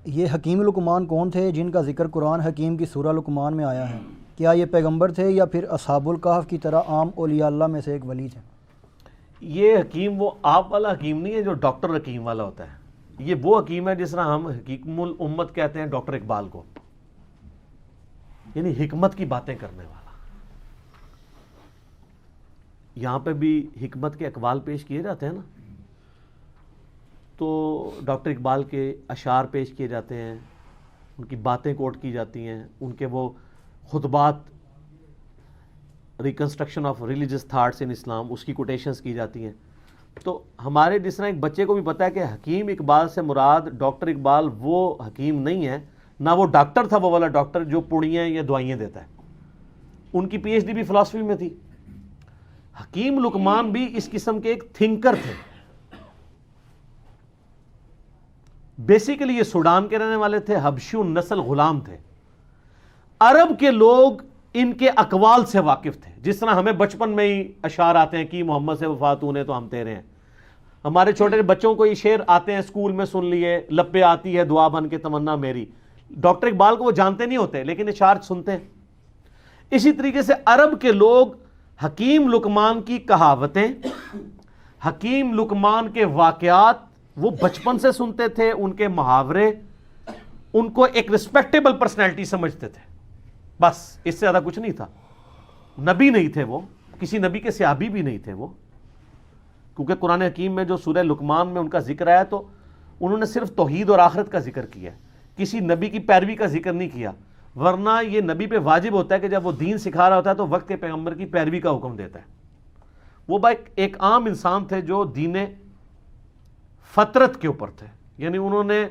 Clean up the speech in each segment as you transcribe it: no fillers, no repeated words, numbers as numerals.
یہ حکیم لقمان کون تھے جن کا ذکر قرآن حکیم کی سورہ لقمان میں آیا ہے؟ کیا یہ پیغمبر تھے یا پھر اصحاب الکہف کی طرح عام اولیاء اللہ میں سے ایک ولی تھے؟ یہ حکیم وہ آپ والا حکیم نہیں ہے جو ڈاکٹر حکیم والا ہوتا ہے، یہ وہ حکیم ہے جس طرح ہم حکیم الامت کہتے ہیں ڈاکٹر اقبال کو، یعنی حکمت کی باتیں کرنے والا۔ یہاں پہ بھی حکمت کے اقوال پیش کیے جاتے ہیں نا، تو ڈاکٹر اقبال کے اشعار پیش کیے جاتے ہیں، ان کی باتیں کوٹ کی جاتی ہیں، ان کے وہ خطبات reconstruction of religious thoughts in Islam, اس کی کوٹیشنز کی جاتی ہیں۔ تو ہمارے جس طرح ایک بچے کو بھی پتہ ہے کہ حکیم اقبال سے مراد ڈاکٹر اقبال وہ حکیم نہیں ہے، نہ وہ ڈاکٹر تھا وہ والا ڈاکٹر جو پوڑیاں یا دوائیاں دیتا ہے، ان کی پی ایچ ڈی بھی فلسفی میں تھی۔ حکیم لقمان بھی اس قسم کے ایک تھنکر تھے۔ بیسیکلی یہ سوڈان کے رہنے والے تھے، حبشی النسل غلام تھے۔ عرب کے لوگ ان کے اقوال سے واقف تھے، جس طرح ہمیں بچپن میں ہی اشعار آتے ہیں کہ محمد سے وفات ہونے تو ہم تیرے ہیں۔ ہمارے چھوٹے بچوں کو یہ شعر آتے ہیں، اسکول میں سن لیے، لب پہ آتی ہے دعا بن کے تمنا میری۔ ڈاکٹر اقبال کو وہ جانتے نہیں ہوتے لیکن اشعار سنتے ہیں۔ اسی طریقے سے عرب کے لوگ حکیم لقمان کی کہاوتیں، حکیم لقمان کے واقعات وہ بچپن سے سنتے تھے، ان کے محاورے ان کو ایک ریسپیکٹیبل پرسنالٹی سمجھتے تھے، بس اس سے زیادہ کچھ نہیں تھا۔ نبی نہیں تھے وہ، کسی نبی کے صحابی بھی نہیں تھے وہ، کیونکہ قرآن حکیم میں جو سورہ لقمان میں ان کا ذکر آیا تو انہوں نے صرف توحید اور آخرت کا ذکر کیا ہے، کسی نبی کی پیروی کا ذکر نہیں کیا، ورنہ یہ نبی پہ واجب ہوتا ہے کہ جب وہ دین سکھا رہا ہوتا ہے تو وقت کے پیغمبر کی پیروی کا حکم دیتا ہے۔ وہ ایک عام انسان تھے جو دین فطرت کے اوپر تھے، یعنی انہوں نے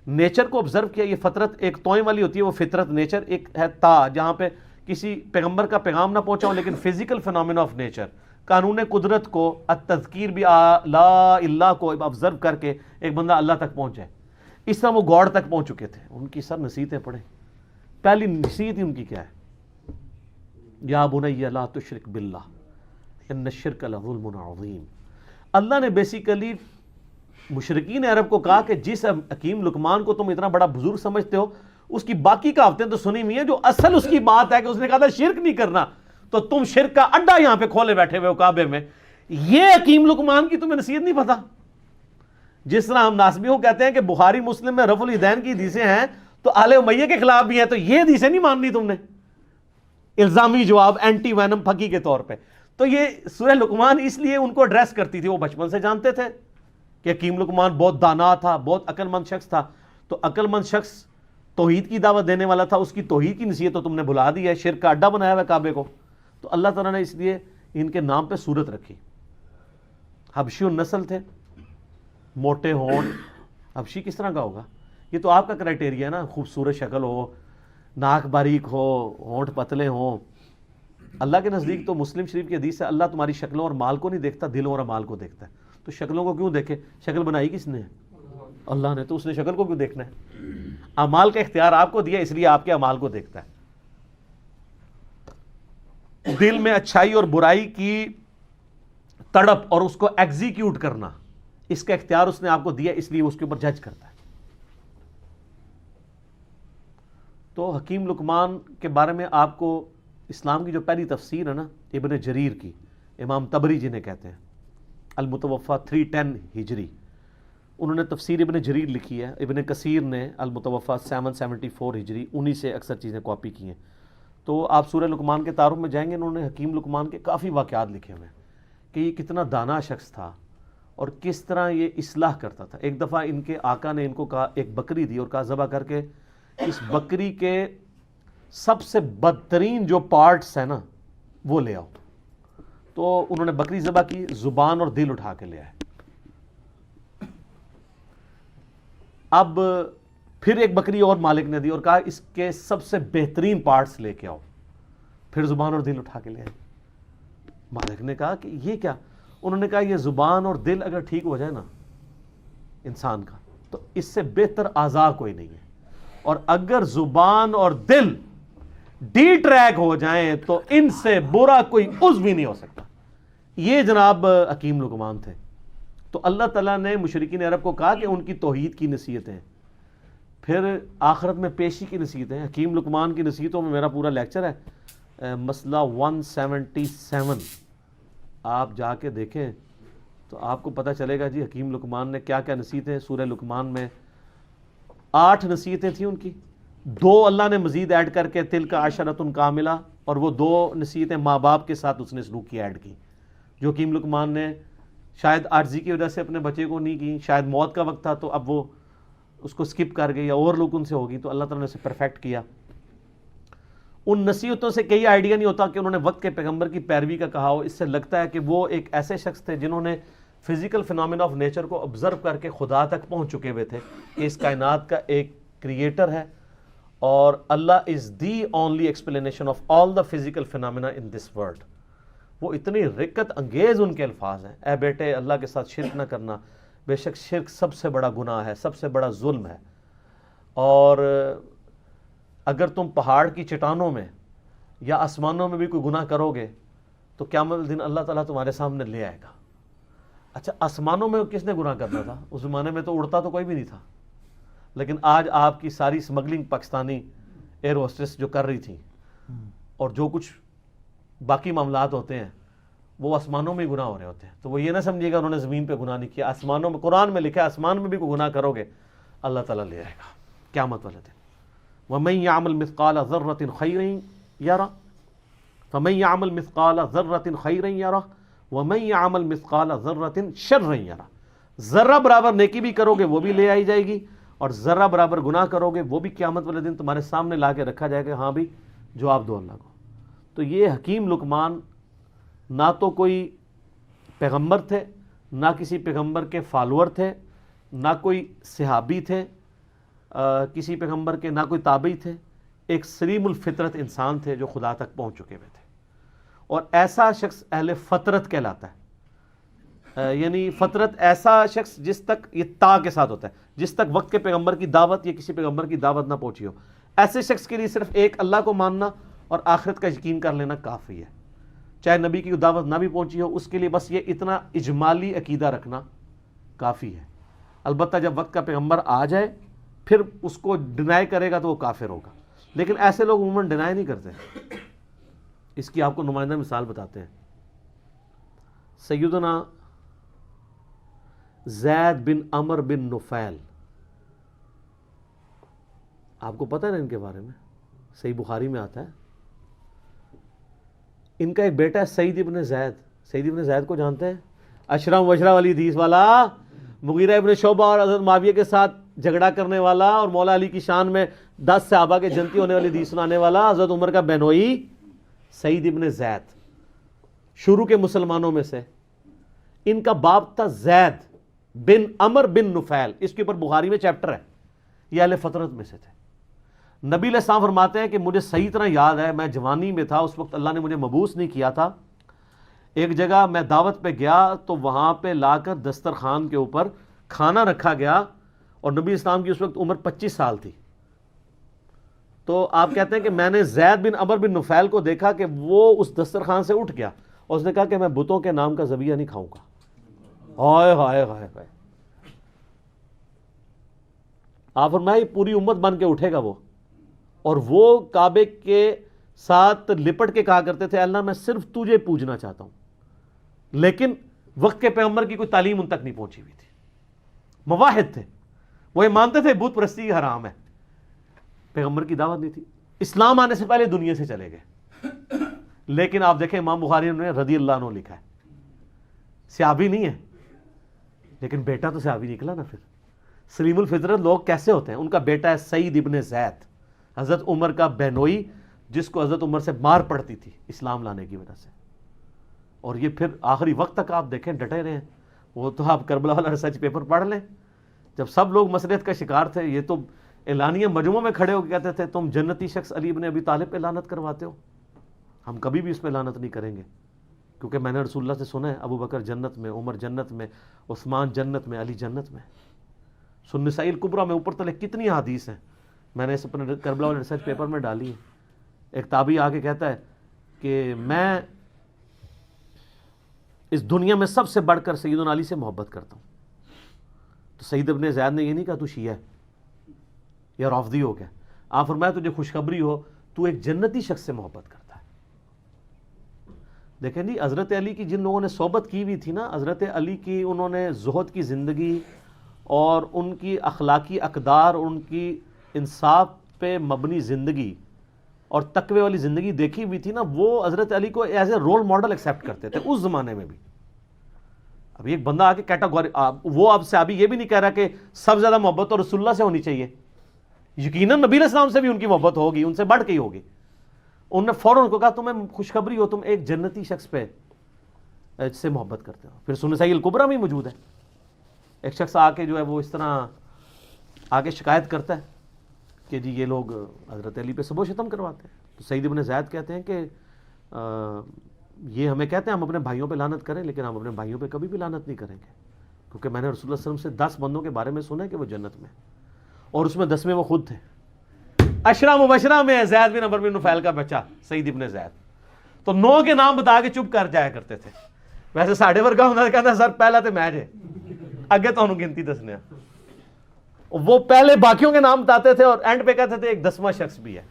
نیچر کو آبزرو کیا۔ یہ فطرت ایک توئیں والی ہوتی ہے، وہ فطرت نیچر ایک ہے تا جہاں پہ کسی پیغمبر کا پیغام نہ پہنچا ہو، لیکن فزیکل فینومینا آف نیچر، قانون قدرت کو، التذکیر بھی لا اللہ کو آبزرو کر کے ایک بندہ اللہ تک پہنچ جائے۔ اس طرح وہ گاڈ تک پہنچ چکے تھے۔ ان کی سب نصیحتیں پڑھیں، پہلی نصیحت ہی ان کی کیا ہے؟ یا بنی لا تشرک باللہ ان الشرک لظلم عظیم۔ اللہ نے بیسیکلی مشرکین عرب کو کہا کہ جس حکیم لقمان کو تم اتنا بڑا بزرگ سمجھتے ہو، اس کی باقی کہاوتیں تو سنی ہوئی ہیں، جو اصل اس کی بات ہے کہ اس نے کہا تھا شرک نہیں کرنا، تو تم شرک کا اڈا یہاں پہ کھولے بیٹھے ہوئے ہو کعبے میں۔ یہ حکیم لقمان کی تمہیں نصیحت نہیں پتا؟ جس طرح ہم ناسبیوں کہتے ہیں کہ بخاری مسلم میں رفع الدین کی حدیثیں ہیں تو آل امیہ کے خلاف بھی ہیں، تو یہ حدیثیں نہیں ماننی تم نے؟ الزامی جواب، اینٹی وینم پھکی کے طور پہ۔ تو یہ سورہ لقمان اس لیے ان کو ایڈریس کرتی تھی، وہ بچپن سے جانتے تھے کہ حکیم لقمان بہت دانا تھا، بہت عقل مند شخص تھا۔ تو عقل مند شخص توحید کی دعوت دینے والا تھا، اس کی توحید کی نصیحت تو تم نے بھلا دی ہے، شرک کا اڈا بنایا ہوا ہے کعبے کو۔ تو اللہ تعالیٰ نے اس لیے ان کے نام پہ سورت رکھی۔ حبشی النسل تھے، موٹے ہونٹ، حبشی کس طرح کا ہوگا؟ یہ تو آپ کا کرائٹیریا ہے نا، خوبصورت شکل ہو، ناک باریک ہو، ہونٹ پتلے ہوں۔ اللہ کے نزدیک تو مسلم شریف کی حدیث ہے، اللہ تمہاری شکلوں اور مال کو نہیں دیکھتا، دلوں اور اعمال کو دیکھتا ہے۔ تو شکلوں کو کیوں دیکھے؟ شکل بنائی کس نے؟ اللہ نے، تو اس نے شکل کو کیوں دیکھنا ہے؟ اعمال کا اختیار آپ کو دیا، اس لیے آپ کے اعمال کو دیکھتا ہے۔ دل میں اچھائی اور برائی کی تڑپ اور اس کو ایگزیکیوٹ کرنا، اس کا اختیار اس نے آپ کو دیا، اس لیے اس کے اوپر جج کرتا ہے۔ تو حکیم لقمان کے بارے میں آپ کو اسلام کی جو پہلی تفسیر ہے نا ابن جریر کی، امام طبری جنہیں کہتے ہیں، المتوفا 310 ہجری، انہوں نے تفسیر ابن جریر لکھی ہے۔ ابن کثیر نے المتوفا 774 ہجری، انہی سے اکثر چیزیں کاپی کی ہیں۔ تو آپ سورہ لقمان کے تعارف میں جائیں گے، انہوں نے حکیم لقمان کے کافی واقعات لکھے ہوئے ہیں کہ یہ کتنا دانا شخص تھا اور کس طرح یہ اصلاح کرتا تھا۔ ایک دفعہ ان کے آقا نے ان کو کہا، ایک بکری دی اور کہا ذبح کر کے اس بکری کے سب سے بدترین جو پارٹس ہیں نا وہ لے آؤ۔ تو انہوں نے بکری ذبح کی، زبان اور دل اٹھا کے لے آئے۔ اب پھر ایک بکری اور مالک نے دی اور کہا اس کے سب سے بہترین پارٹس لے کے آؤ، پھر زبان اور دل اٹھا کے لے آئے۔ مالک نے کہا کہ یہ کیا؟ انہوں نے کہا یہ زبان اور دل اگر ٹھیک ہو جائے نا انسان کا تو اس سے بہتر اعضاء کوئی نہیں ہے، اور اگر زبان اور دل ڈی ٹریک ہو جائیں تو ان سے برا کوئی عضو بھی نہیں ہو سکتا۔ یہ جناب حکیم لقمان تھے۔ تو اللہ تعالیٰ نے مشرکین عرب کو کہا کہ ان کی توحید کی نصیحتیں، پھر آخرت میں پیشی کی نصیحتیں. حکیم لقمان کی نصیحتوں میں میرا پورا لیکچر ہے، مسئلہ 177. آپ جا کے دیکھیں تو آپ کو پتہ چلے گا جی حکیم لقمان نے کیا کیا نصیحتیں. سورہ لقمان میں 8 نصیحتیں تھیں ان کی، 2 اللہ نے مزید ایڈ کر کے تلک عشرۃ کاملہ، اور وہ 2 نصیحتیں ماں باپ کے ساتھ اس نے سلوک کی ایڈ کی، جو حکیم لقمان نے شاید عاجزی کی وجہ سے اپنے بچے کو نہیں کی، شاید موت کا وقت تھا تو اب وہ اس کو سکپ کر گئی یا اور لوگ ان سے ہوگی، تو اللہ تعالیٰ نے اسے پرفیکٹ کیا. ان نصیحتوں سے کئی آئیڈیا نہیں ہوتا کہ انہوں نے وقت کے پیغمبر کی پیروی کا کہا ہو. اس سے لگتا ہے کہ وہ ایک ایسے شخص تھے جنہوں نے فزیکل فنامنا آف نیچر کو آبزرو کر کے خدا تک پہنچ چکے ہوئے تھے کہ اس کائنات کا ایک کریٹر ہے اور Allah is the only explanation of all the physical phenomena in this world. وہ اتنی رقت انگیز ان کے الفاظ ہیں، اے بیٹے اللہ کے ساتھ شرک نہ کرنا، بے شک شرک سب سے بڑا گناہ ہے، سب سے بڑا ظلم ہے، اور اگر تم پہاڑ کی چٹانوں میں یا آسمانوں میں بھی کوئی گناہ کرو گے تو قیامت دن اللہ تعالیٰ تمہارے سامنے لے آئے گا. اچھا آسمانوں میں کس نے گناہ کرنا تھا؟ اس زمانے میں تو اڑتا تو کوئی بھی نہیں تھا، لیکن آج آپ کی ساری سمگلنگ پاکستانی ایئر ہوسٹس جو کر رہی تھیں اور جو کچھ باقی معاملات ہوتے ہیں وہ آسمانوں میں ہی گناہ ہو رہے ہوتے ہیں. تو وہ یہ نہ سمجھیے گا انہوں نے زمین پہ گناہ نہیں کیا، آسمانوں میں، قرآن میں لکھا ہے آسمان میں بھی کوئی گناہ کرو گے اللہ تعالیٰ لے آئے گا قیامت والے دن. وَمَن يَعْمَلْ مِثْقَالَ ذَرَّةٍ خَيْرًا يَرَهُ فَمَن يَعْمَلْ مِثْقَالَ ذَرَّةٍ خَيْرًا يَرَهُ وَمَن يَعْمَلْ مِثْقَالَ ذَرَّةٍ شَرًّا يَرَهُ. ذرہ برابر نیکی بھی کرو گے وہ بھی لے آئی جائے گی، اور ذرہ برابر گناہ کرو گے وہ بھی قیامت والے دن تمہارے سامنے لا کے رکھا جائے گا. ہاں بھی جواب دو اللہ کو. تو یہ حکیم لقمان نہ تو کوئی پیغمبر تھے، نہ کسی پیغمبر کے فالوور تھے، نہ کوئی صحابی تھے کسی پیغمبر کے، نہ کوئی تابعی تھے. ایک سلیم الفطرت انسان تھے جو خدا تک پہنچ چکے ہوئے تھے، اور ایسا شخص اہل فطرت کہلاتا ہے. یعنی فطرت ایسا شخص جس تک یہ تا کے ساتھ ہوتا ہے، جس تک وقت کے پیغمبر کی دعوت یا کسی پیغمبر کی دعوت نہ پہنچی ہو، ایسے شخص کے لیے صرف ایک اللہ کو ماننا اور آخرت کا یقین کر لینا کافی ہے. چاہے نبی کی دعوت نہ بھی پہنچی ہو، اس کے لیے بس یہ اتنا اجمالی عقیدہ رکھنا کافی ہے. البتہ جب وقت کا پیغمبر آ جائے پھر اس کو ڈینائی کرے گا تو وہ کافر ہوگا، لیکن ایسے لوگ عموماً ڈینائی نہیں کرتے. اس کی آپ کو نمائندہ مثال بتاتے ہیں. سیدنا زید بن عمر بن نفیل، آپ کو پتہ ہے نا ان کے بارے میں، صحیح بخاری میں آتا ہے. ان کا ایک بیٹا ہے سعید ابن زید. سعید ابن زید کو جانتے ہیں؟ اشرم وشرا والی حدیث والا، مغیرہ ابن شعبہ اور حضرت معاویہ کے ساتھ جھگڑا کرنے والا، اور مولا علی کی شان میں 10 صحابہ کے جنتی ہونے والی حدیث سنانے والا، حضرت عمر کا بہنوئی سعید ابن زید، شروع کے مسلمانوں میں سے. ان کا باپ تھا زید بن عمر بن نفیل. اس کے اوپر بخاری میں چیپٹر ہے. یہ اہل فطرت میں سے تھے. نبی علیہ السلام فرماتے ہیں کہ مجھے صحیح طرح یاد ہے، میں جوانی میں تھا، اس وقت اللہ نے مجھے مبعوث نہیں کیا تھا. ایک جگہ میں دعوت پہ گیا تو وہاں پہ لا کر دسترخوان کے اوپر کھانا رکھا گیا، اور نبی اسلام کی اس وقت عمر 25 سال تھی. تو آپ کہتے ہیں کہ میں نے زید بن عمر بن نفیل کو دیکھا کہ وہ اس دسترخوان سے اٹھ گیا اور اس نے کہا کہ میں بتوں کے نام کا ذبیحہ نہیں کھاؤں گا. ہائے ہائے ہائے ہائے. آپ فرمائے پوری امت بن کے اٹھے گا وہ، اور وہ کعبے کے ساتھ لپٹ کے کہا کرتے تھے اللہ میں صرف تجھے پوجنا چاہتا ہوں. لیکن وقت کے پیغمبر کی کوئی تعلیم ان تک نہیں پہنچی ہوئی تھی. مواحد تھے، وہ یہ مانتے تھے بت پرستی حرام ہے، پیغمبر کی دعوت نہیں تھی. اسلام آنے سے پہلے دنیا سے چلے گئے. لیکن آپ دیکھیں امام بخاری نے رضی اللہ عنہ لکھا ہے، صحابی نہیں ہے لیکن بیٹا تو صحابی نکلا نا. پھر سلیم الفطرت لوگ کیسے ہوتے ہیں؟ ان کا بیٹا ہے سعید ابن زید، حضرت عمر کا بہنوئی، جس کو حضرت عمر سے مار پڑتی تھی اسلام لانے کی وجہ سے. اور یہ پھر آخری وقت تک آپ دیکھیں ڈٹے رہے ہیں. وہ تو آپ کربلا والا ریسرچ پیپر پڑھ لیں، جب سب لوگ مسلحت کا شکار تھے، یہ تو اعلانیہ مجمع میں کھڑے ہو کے کہتے تھے تم جنتی شخص علی ابن ابی طالب پہ لعنت کرواتے ہو. ہم کبھی بھی اس پہ لعنت نہیں کریں گے، کیونکہ میں نے رسول اللہ سے سنا ہے ابو بکر جنت میں، عمر جنت میں، عثمان جنت میں، علی جنت میں. سنن نسائی الکبریٰ میں اوپر تلے کتنی حدیث ہیں، میں نے اس اپنے کربلا والے ریسرچ پیپر میں ڈالی ہے. ایک تابعی آ کے کہتا ہے کہ میں اس دنیا میں سب سے بڑھ کر سیدنا علی سے محبت کرتا ہوں. تو سعید ابن زید نے یہ نہیں کہا تو شیعہ ہے، یا رافضی ہو گیا. آپ فرمایا تجھے خوشخبری ہو تو ایک جنتی شخص سے محبت کرتا ہے. دیکھیں جی حضرت علی کی جن لوگوں نے صحبت کی ہوئی تھی نا، حضرت علی کی انہوں نے زہد کی زندگی اور ان کی اخلاقی اقدار، ان کی انصاف پہ مبنی زندگی اور تقوی والی زندگی دیکھی ہوئی تھی نا، وہ حضرت علی کو as a role model accept کرتے تھے اس زمانے میں بھی. اب ایک بندہ آ کے کیٹاگوری، وہ اب صحابی یہ بھی نہیں کہہ رہا کہ سب زیادہ محبت تو رسول اللہ سے ہونی چاہیے، یقیناً نبی علیہ السلام سے بھی ان کی محبت ہوگی، ان سے بڑھ کے ہی ہوگی. انہوں نے فوراً کو کہا تمہیں خوشخبری ہو، تم ایک جنتی شخص پہ سے محبت کرتے ہو. پھر سنن نسائی الکبریٰ میں موجود ہے، ایک شخص آ کے جو ہے وہ اس طرح آگے شکایت کرتا ہے کہ جی یہ لوگ حضرت علی پہ سب و شتم کرواتے ہیں. تو سعید بن زید کہتے ہیں کہ یہ ہمیں کہتے ہیں ہم اپنے بھائیوں پہ لعنت کریں، لیکن ہم اپنے بھائیوں پہ کبھی بھی لعنت نہیں کریں گے، کیونکہ میں نے رسول اللہ صلی اللہ علیہ وسلم سے 10 بندوں کے بارے میں سنا ہے کہ وہ جنت میں، اور اس میں 10ویں وہ خود تھے. 10 مبشرہ میں زید بن عمرو بن نفیل کا بچہ سعید بن زید. تو 9 کے نام بتا کے چپ کر جایا کرتے تھے. ویسے ساڑھے ورگا ہونا کہتا سر پہلا تو میں جے اگے تو گنتی دسنے. وہ پہلے باقیوں کے نام بتاتے تھے اور اینڈ پہ کہتے تھے ایک 10واں شخص بھی ہے.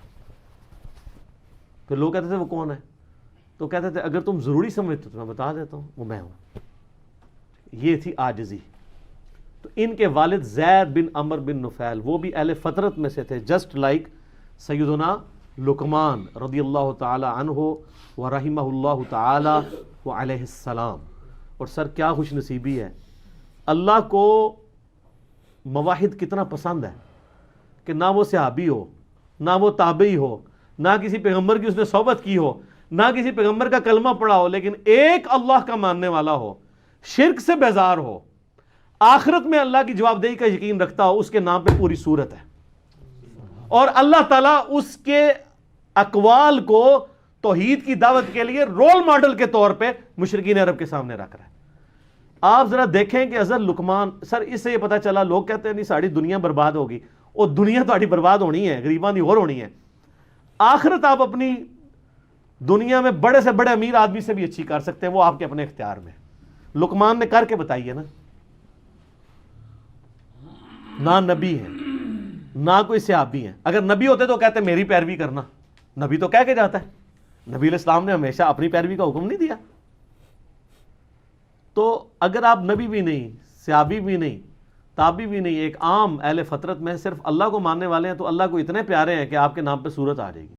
پھر لوگ کہتے تھے وہ کون ہے؟ تو کہتے تھے اگر تم ضروری سمجھتے تو میں بتا دیتا ہوں وہ میں ہوں. یہ تھی عاجزی. تو ان کے والد زید بن عمر بن نفیل وہ بھی اہل فطرت میں سے تھے، جسٹ لائک سیدنا لقمان رضی اللہ تعالی عنہ و رحمہ اللہ تعالی و علیہ السلام. اور سر کیا خوش نصیبی ہے، اللہ کو مواحد کتنا پسند ہے کہ نہ وہ صحابی ہو، نہ وہ تابعی ہو، نہ کسی پیغمبر کی اس نے صحبت کی ہو، نہ کسی پیغمبر کا کلمہ پڑھا ہو، لیکن ایک اللہ کا ماننے والا ہو، شرک سے بیزار ہو، آخرت میں اللہ کی جواب دہی کا یقین رکھتا ہو. اس کے نام پہ پوری سورت ہے، اور اللہ تعالیٰ اس کے اقوال کو توحید کی دعوت کے لیے رول ماڈل کے طور پہ مشرکین عرب کے سامنے رکھ رہا ہے. آپ ذرا دیکھیں کہ حضرت لقمان، سر اس سے یہ پتہ چلا لوگ کہتے ہیں نہیں ساری دنیا برباد ہوگی، اور دنیا تو برباد ہونی ہے، غریباں دی اور ہونی ہے. آخرت آپ اپنی دنیا میں بڑے سے بڑے امیر آدمی سے بھی اچھی کر سکتے ہیں، وہ آپ کے اپنے اختیار میں. لقمان نے کر کے بتائیے نا. نہ نبی ہے نہ کوئی صحابی ہیں. اگر نبی ہوتے تو کہتے میری پیروی کرنا، نبی تو کہہ کے جاتا ہے. نبی علیہ السلام نے ہمیشہ اپنی پیروی کا حکم نہیں دیا. تو اگر آپ نبی بھی نہیں، صحابی بھی نہیں، تابعی بھی نہیں، ایک عام اہل فطرت میں صرف اللہ کو ماننے والے ہیں، تو اللہ کو اتنے پیارے ہیں کہ آپ کے نام پہ سورت آ جائے گی.